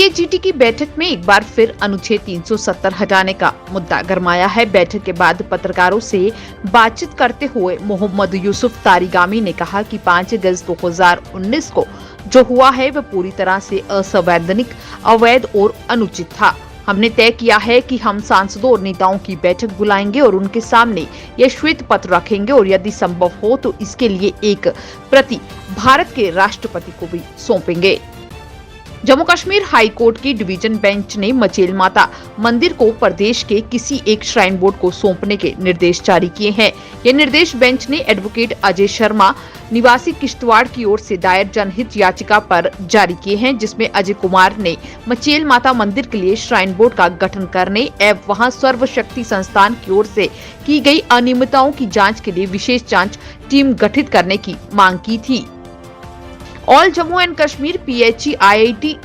सीएजीटी की बैठक में एक बार फिर अनुच्छेद 370 हटाने का मुद्दा गरमाया है। बैठक के बाद पत्रकारों से बातचीत करते हुए मोहम्मद यूसुफ तारिगामी ने कहा कि 5 अगस्त 2019 को जो हुआ है वह पूरी तरह से असंवैधानिक, अवैध और अनुचित था। हमने तय किया है कि हम सांसदों और नेताओं की बैठक बुलाएंगे और उनके सामने यह श्वेत पत्र रखेंगे और यदि संभव हो तो इसके लिए एक प्रति भारत के राष्ट्रपति को भी सौंपेंगे। जम्मू कश्मीर हाई कोर्ट की डिवीजन बेंच ने मचेल माता मंदिर को प्रदेश के किसी एक श्राइन बोर्ड को सौंपने के निर्देश जारी किए हैं। ये निर्देश बेंच ने एडवोकेट अजय शर्मा निवासी किश्तवाड़ की ओर से दायर जनहित याचिका पर जारी किए हैं, जिसमें अजय कुमार ने मचेल माता मंदिर के लिए श्राइन बोर्ड का गठन करने एवं वहां सर्वशक्ति संस्थान की ओर से की गई अनियमितताओं की जांच के लिए विशेष जांच टीम गठित करने की मांग की थी। All Jammu and Kashmir PHE, IIT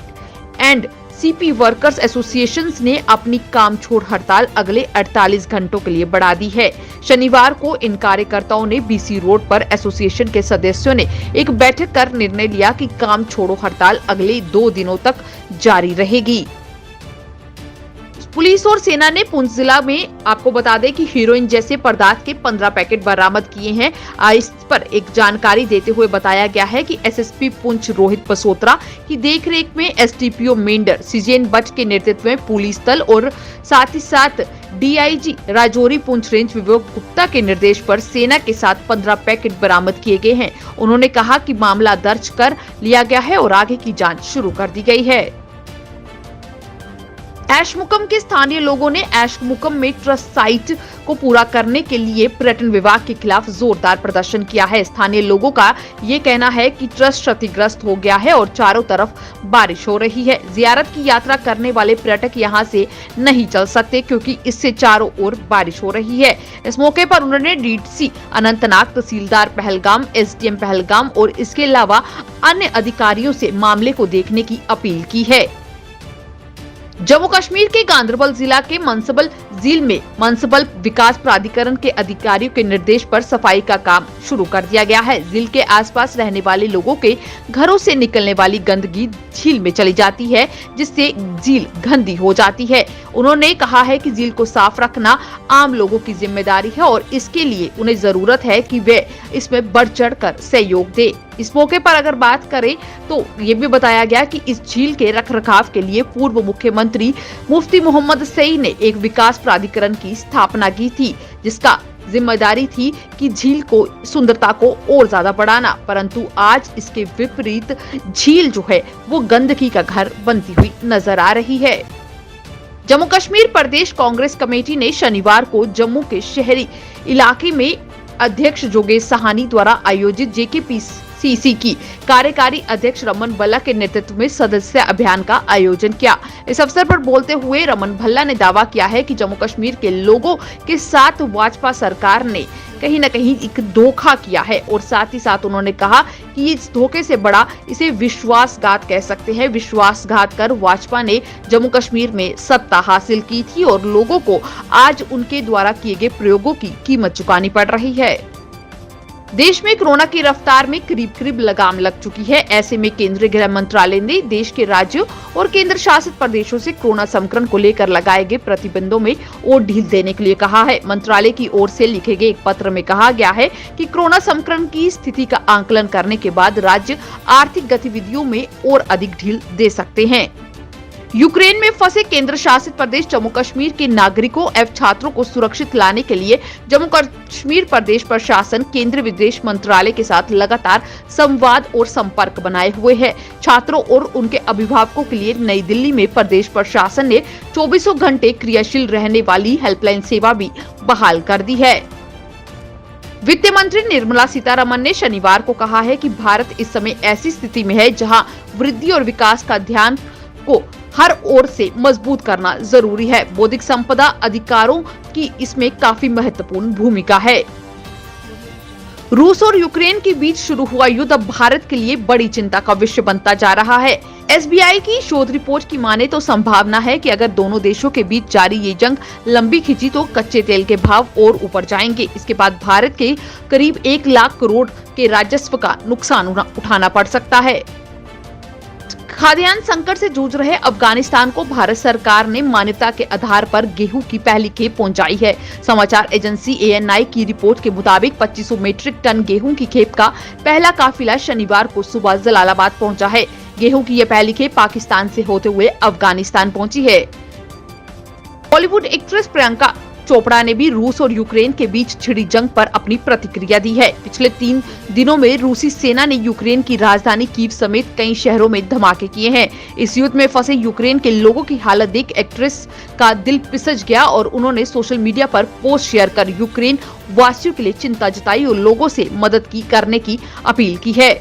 and CP workers associations ने अपनी काम छोड़ हड़ताल अगले 48 घंटों के लिए बढ़ा दी है। शनिवार को इन कार्यकर्ताओं ने बीसी रोड पर एसोसिएशन के सदस्यों ने एक बैठक कर निर्णय लिया कि काम छोड़ो हड़ताल अगले 2 दिनों तक जारी रहेगी। पुलिस और सेना ने पुंछ जिला में आपको बता दें कि हीरोइन जैसे पदार्थ के 15 पैकेट बरामद किए हैं। इस पर एक जानकारी देते हुए बताया गया है कि एसएसपी पुंछ रोहित पसोत्रा की देखरेख में एसडीपीओ मेंढर सिजेन बट के नेतृत्व में पुलिस दल और साथ ही साथ डीआईजी राजौरी पुंछ रेंज विवेक गुप्ता के निर्देश पर सेना के साथ 15 पैकेट बरामद किए गए हैं। उन्होंने कहा कि मामला दर्ज कर लिया गया है और आगे की जाँच शुरू कर दी गई है। ऐशमुकम के स्थानीय लोगों ने ऐशमुकम में ट्रस्ट साइट को पूरा करने के लिए पर्यटन विभाग के खिलाफ जोरदार प्रदर्शन किया है। स्थानीय लोगों का ये कहना है कि ट्रस्ट क्षतिग्रस्त हो गया है और चारों तरफ बारिश हो रही है। जियारत की यात्रा करने वाले पर्यटक यहां से नहीं चल सकते क्योंकि इससे चारों ओर बारिश हो रही है। इस मौके पर उन्होंने डीसी अनंतनाग, तहसीलदार पहलगाम, एसडीएम पहलगाम और इसके अलावा अन्य अधिकारियों से मामले को देखने की अपील की है। जम्मू कश्मीर के गांदरबल जिला के मनसबल झील में मनसबल विकास प्राधिकरण के अधिकारियों के निर्देश पर सफाई का काम शुरू कर दिया गया है। झील के आसपास रहने वाले लोगों के घरों से निकलने वाली गंदगी झील में चली जाती है, जिससे झील गंदी हो जाती है। उन्होंने कहा है कि झील को साफ रखना आम लोगों की जिम्मेदारी है और इसके लिए उन्हें जरूरत है कि वे इसमें बढ़ चढ़ कर सहयोग दे। इस मौके पर अगर बात करें तो ये भी बताया गया कि इस झील के रखरखाव के लिए पूर्व मुख्यमंत्री मुफ्ती मोहम्मद सईद ने एक विकास प्राधिकरण की स्थापना की थी, जिसका जिम्मेदारी थी कि झील को सुंदरता को और ज्यादा बढ़ाना, परंतु आज इसके विपरीत झील जो है वो गंदगी का घर बनती हुई नजर आ रही है। जम्मू कश्मीर प्रदेश कांग्रेस कमेटी ने शनिवार को जम्मू के शहरी इलाके में अध्यक्ष जोगेश सहानी द्वारा आयोजित जेकेपीसीसी की कार्यकारी अध्यक्ष रमन भल्ला के नेतृत्व में सदस्य अभियान का आयोजन किया। इस अवसर पर बोलते हुए रमन भल्ला ने दावा किया है कि जम्मू कश्मीर के लोगों के साथ भाजपा सरकार ने कहीं न कहीं एक धोखा किया है और साथ ही साथ उन्होंने कहा कि इस धोखे से बड़ा इसे विश्वासघात कह सकते हैं। विश्वासघात कर भाजपा ने जम्मू कश्मीर में सत्ता हासिल की थी और लोगों को आज उनके द्वारा किए गए प्रयोगों की कीमत चुकानी पड़ रही है। देश में कोरोना की रफ्तार में करीब लगाम लग चुकी है। ऐसे में केंद्रीय गृह मंत्रालय ने देश के राज्यों और केंद्र शासित प्रदेशों से कोरोना संक्रमण को लेकर लगाए गए प्रतिबंधों में और ढील देने के लिए कहा है। मंत्रालय की ओर से लिखे गए एक पत्र में कहा गया है कि कोरोना संक्रमण की स्थिति का आकलन करने के बाद राज्य आर्थिक गतिविधियों में और अधिक ढील दे सकते हैं। यूक्रेन में फंसे केंद्र शासित प्रदेश जम्मू कश्मीर के नागरिकों एवं छात्रों को सुरक्षित लाने के लिए जम्मू कश्मीर प्रदेश प्रशासन केंद्रीय विदेश मंत्रालय के साथ लगातार संवाद और संपर्क बनाए हुए है। छात्रों और उनके अभिभावकों के लिए नई दिल्ली में प्रदेश प्रशासन ने 24 घंटे क्रियाशील रहने वाली हेल्पलाइन सेवा भी बहाल कर दी है। वित्त मंत्री निर्मला सीतारमण ने शनिवार को कहा है कि भारत इस समय ऐसी स्थिति में है जहां वृद्धि और विकास का ध्यान को हर ओर से मजबूत करना जरूरी है। बौद्धिक संपदा अधिकारों की इसमें काफी महत्वपूर्ण भूमिका है। रूस और यूक्रेन के बीच शुरू हुआ युद्ध अब भारत के लिए बड़ी चिंता का विषय बनता जा रहा है। एसबीआई की शोध रिपोर्ट की माने तो संभावना है कि अगर दोनों देशों के बीच जारी ये जंग लंबी खिंची तो कच्चे तेल के भाव और ऊपर जाएंगे। इसके बाद भारत के करीब 1 लाख करोड़ के राजस्व का नुकसान उठाना पड़ सकता है। खाद्यान्न संकट से जूझ रहे अफगानिस्तान को भारत सरकार ने मान्यता के आधार पर गेहूं की पहली खेप पहुंचाई है। समाचार एजेंसी ANI की रिपोर्ट के मुताबिक 2500 मीट्रिक टन गेहूं की खेप का पहला काफिला शनिवार को सुबह जलालाबाद पहुंचा है। गेहूं की यह पहली खेप पाकिस्तान से होते हुए अफगानिस्तान पहुंची है। बॉलीवुड एक्ट्रेस प्रियंका चोपड़ा ने भी रूस और यूक्रेन के बीच छिड़ी जंग पर अपनी प्रतिक्रिया दी है। पिछले 3 दिनों में रूसी सेना ने यूक्रेन की राजधानी कीव समेत कई शहरों में धमाके किए हैं। इस युद्ध में फंसे यूक्रेन के लोगों की हालत देख एक्ट्रेस का दिल पिसज गया और उन्होंने सोशल मीडिया पर पोस्ट शेयर कर यूक्रेन वासियों के लिए चिंता जताई और लोगों से मदद करने की अपील की है।